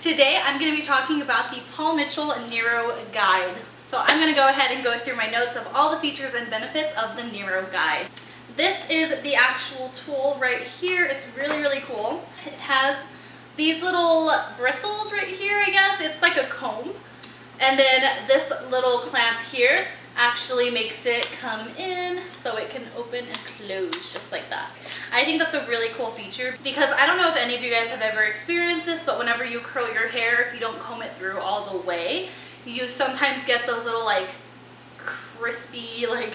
Today I'm going to be talking about the Paul Mitchell Neuro Guide. So I'm going to go ahead and go through my notes of all the features and benefits of the Neuro Guide. This is the actual tool right here. It's really, really cool. It has these little bristles right here, I guess. It's like a comb. And then this little clamp here actually makes it come in so it can open and close just like that. I think that's a really cool feature because I don't know if any of you guys have ever experienced this, but whenever you curl your hair, if you don't comb it through all the way, you sometimes get those little like crispy, like,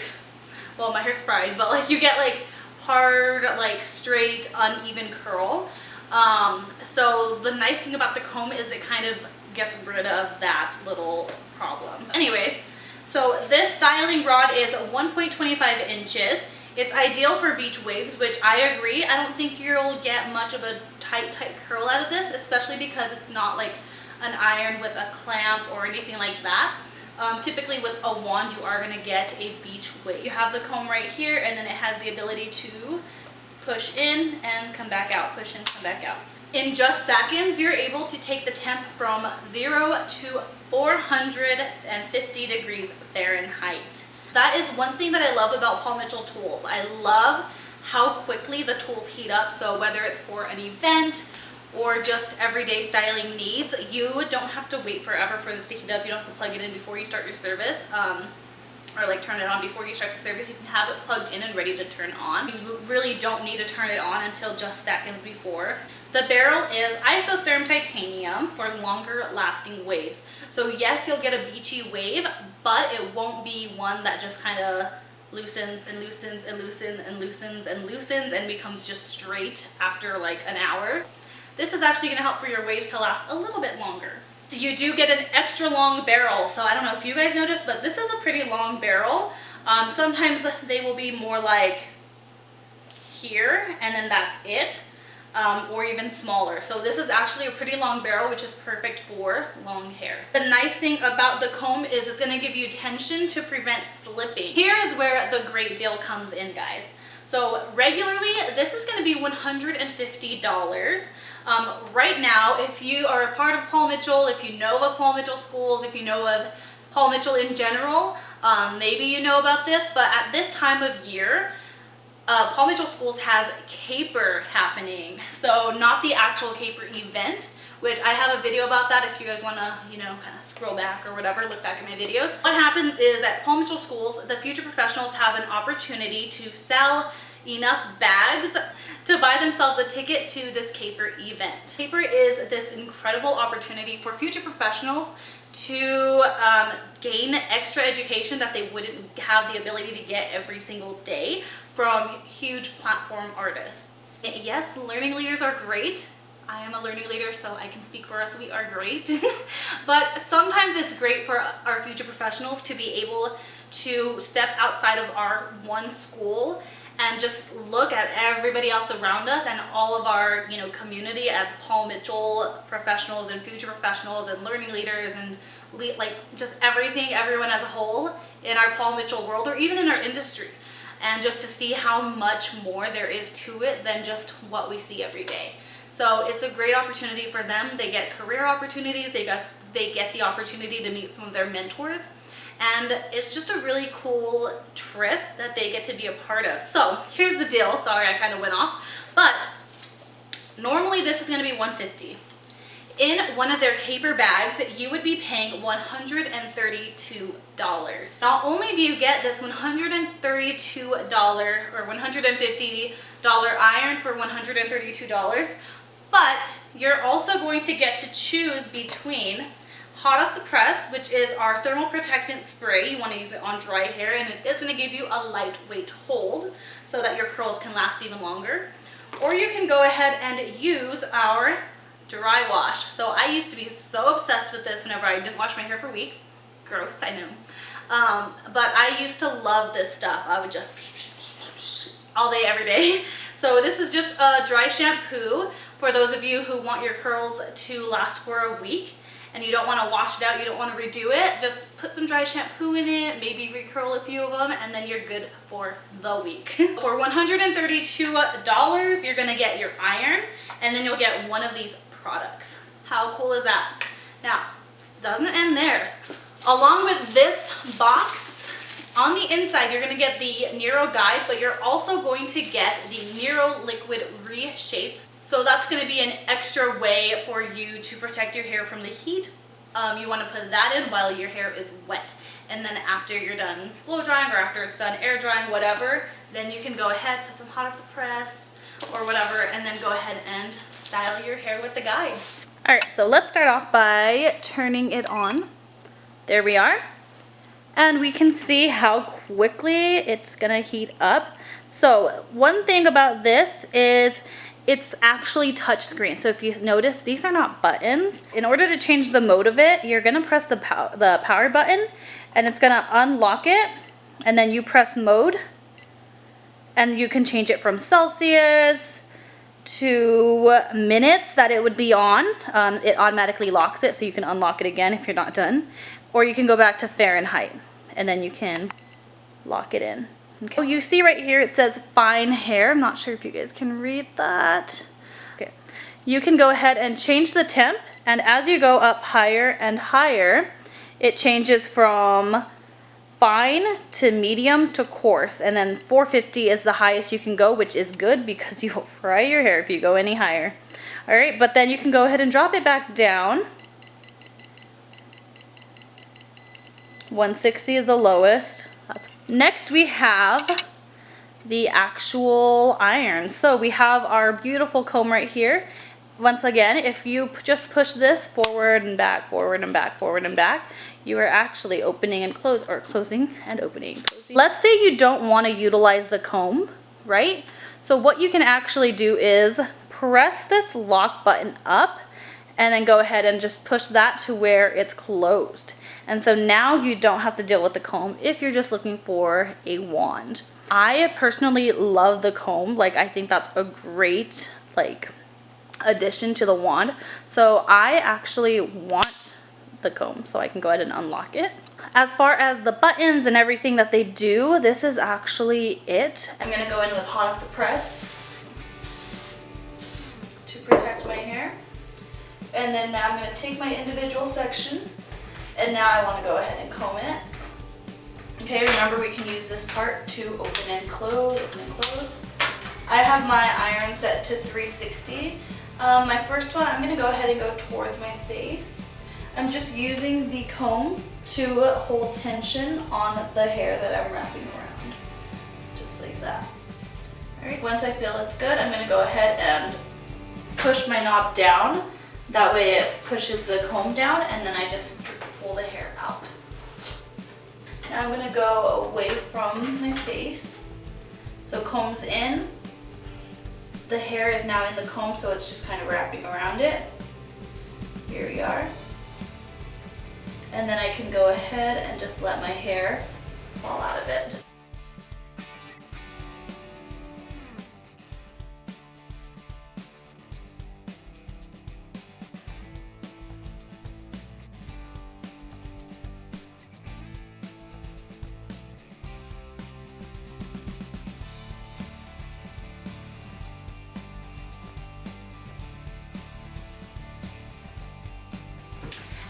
well, my hair's fried, but like you get like hard, like straight, uneven curl. So the nice thing about the comb is it kind of gets rid of that little problem. Anyways, so this styling rod is 1.25 inches. It's ideal for beach waves, which I agree. I don't think you'll get much of a tight curl out of this, especially because it's not like an iron with a clamp or anything like that. Typically with a wand, you are going to get a beach wave. You have the comb right here, and then it has the ability to push in and come back out, push in, come back out. In just seconds, you're able to take the temp from 0 to 450 degrees Fahrenheit. That is one thing that I love about Paul Mitchell tools. I love how quickly the tools heat up. So whether it's for an event or just everyday styling needs, you don't have to wait forever for this to heat up. You don't have to plug it in before you start your service. Or like turn it on before you start the service. You can have it plugged in and ready to turn on. You really don't need to turn it on until just seconds before. The barrel is isotherm titanium for longer lasting waves. So yes, you'll get a beachy wave, but it won't be one that just kind of loosens and loosens and loosens and loosens and loosens and becomes just straight after like an hour. This is actually going to help for your waves to last a little bit longer. You do get an extra long barrel, so I don't know if you guys noticed, but this is a pretty long barrel. Sometimes they will be more like here, and then that's it, or even smaller. So this is actually a pretty long barrel, which is perfect for long hair. The nice thing about the comb is it's going to give you tension to prevent slipping. Here is where the great deal comes in, guys. So regularly, this is going to be $150. Right now, if you are a part of Paul Mitchell, if you know of Paul Mitchell schools, if you know of Paul Mitchell in general, maybe you know about this, but at this time of year, Paul Mitchell Schools has Caper happening. So not the actual Caper event, which I have a video about that if you guys want to, you know, kind of scroll back or whatever, look back at my videos. What happens is at Paul Mitchell Schools, the future professionals have an opportunity to sell enough bags to buy themselves a ticket to this Caper event. Caper is this incredible opportunity for future professionals to gain extra education that they wouldn't have the ability to get every single day from huge platform artists. Yes, learning leaders are great. I am a learning leader, so I can speak for us. We are great. But sometimes it's great for our future professionals to be able to step outside of our one school and just look at everybody else around us and all of our, you know, community as Paul Mitchell professionals and future professionals and learning leaders and like just everything, everyone as a whole in our Paul Mitchell world or even in our industry. And just to see how much more there is to it than just what we see every day. So it's a great opportunity for them. They get career opportunities. They get the opportunity to meet some of their mentors. And it's just a really cool trip that they get to be a part of. So here's the deal. Sorry, I kind of went off. But normally this is going to be $150. In one of their Caper bags, you would be paying $132. Not only do you get this $132 or $150 iron for $132, but you're also going to get to choose between hot off the press, which is our thermal protectant spray. You want to use it on dry hair, and it is going to give you a lightweight hold so that your curls can last even longer. Or you can go ahead and use our dry wash. So I used to be so obsessed with this whenever I didn't wash my hair for weeks. Gross, I know. But I used to love this stuff. I would just all day, every day. So this is just a dry shampoo for those of you who want your curls to last for a week and you don't want to wash it out, you don't want to redo it. Just put some dry shampoo in it, maybe recurl a few of them, and then you're good for the week. For $132, you're going to get your iron, and then you'll get one of these products. How cool is that? Now, doesn't end there. Along with this box, on the inside, you're gonna get the Neuro guide, but you're also going to get the Neuro Liquid Reshape. So that's gonna be an extra way for you to protect your hair from the heat. You wanna put that in while your hair is wet. And then after you're done blow drying or after it's done air drying, whatever, then you can go ahead, put some hot off the press or whatever, and then go ahead and style your hair with the guide. All right, so let's start off by turning it on. There we are. And we can see how quickly it's gonna heat up. So one thing about this is it's actually touch screen. So if you notice, these are not buttons. In order to change the mode of it, you're gonna press the power button and it's gonna unlock it, and then you press mode and you can change it from Celsius to minutes that it would be on. It automatically locks it, so you can unlock it again if you're not done. Or you can go back to Fahrenheit and then you can lock it in. Okay. So you see right here it says fine hair. I'm not sure if you guys can read that. Okay. You can go ahead and change the temp, and as you go up higher and higher, it changes from fine to medium to coarse, and then 450 is the highest you can go, which is good because you will fry your hair if you go any higher. All right, but then you can go ahead and drop it back down. 160 is the lowest. Next we have the actual iron. So we have our beautiful comb right here. Once again, if you just push this forward and back, forward and back, forward and back, you are actually opening and closing and opening. Let's say you don't want to utilize the comb, right? So what you can actually do is press this lock button up and then go ahead and just push that to where it's closed. And so now you don't have to deal with the comb if you're just looking for a wand. I personally love the comb. Like, I think that's a great, like, addition to the wand. So I actually want the comb, so I can go ahead and unlock it. As far as the buttons and everything that they do, this is actually it. I'm gonna go in with hot off the press to protect my hair. And then now I'm gonna take my individual section, and now I wanna go ahead and comb it. Okay, remember we can use this part to open and close, I have my iron set to 360. My first one, I'm gonna go ahead and go towards my face. I'm just using the comb to hold tension on the hair that I'm wrapping around, just like that. All right, once I feel it's good, I'm gonna go ahead and push my knob down. That way it pushes the comb down, and then I just pull the hair out. Now I'm gonna go away from my face. So comb's in. The hair is now in the comb, so it's just kind of wrapping around it. Here we are. And then I can go ahead and just let my hair fall out of it.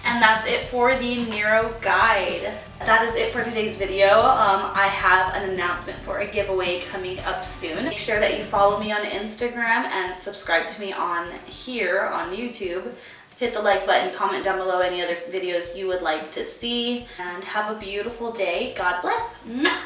And that's it for the Neuro guide. That is it for today's video. I have an announcement for a giveaway coming up soon. Make sure that you follow me on Instagram and subscribe to me on here on YouTube. Hit the like button, comment down below any other videos you would like to see, and have a beautiful day. God bless. Mwah!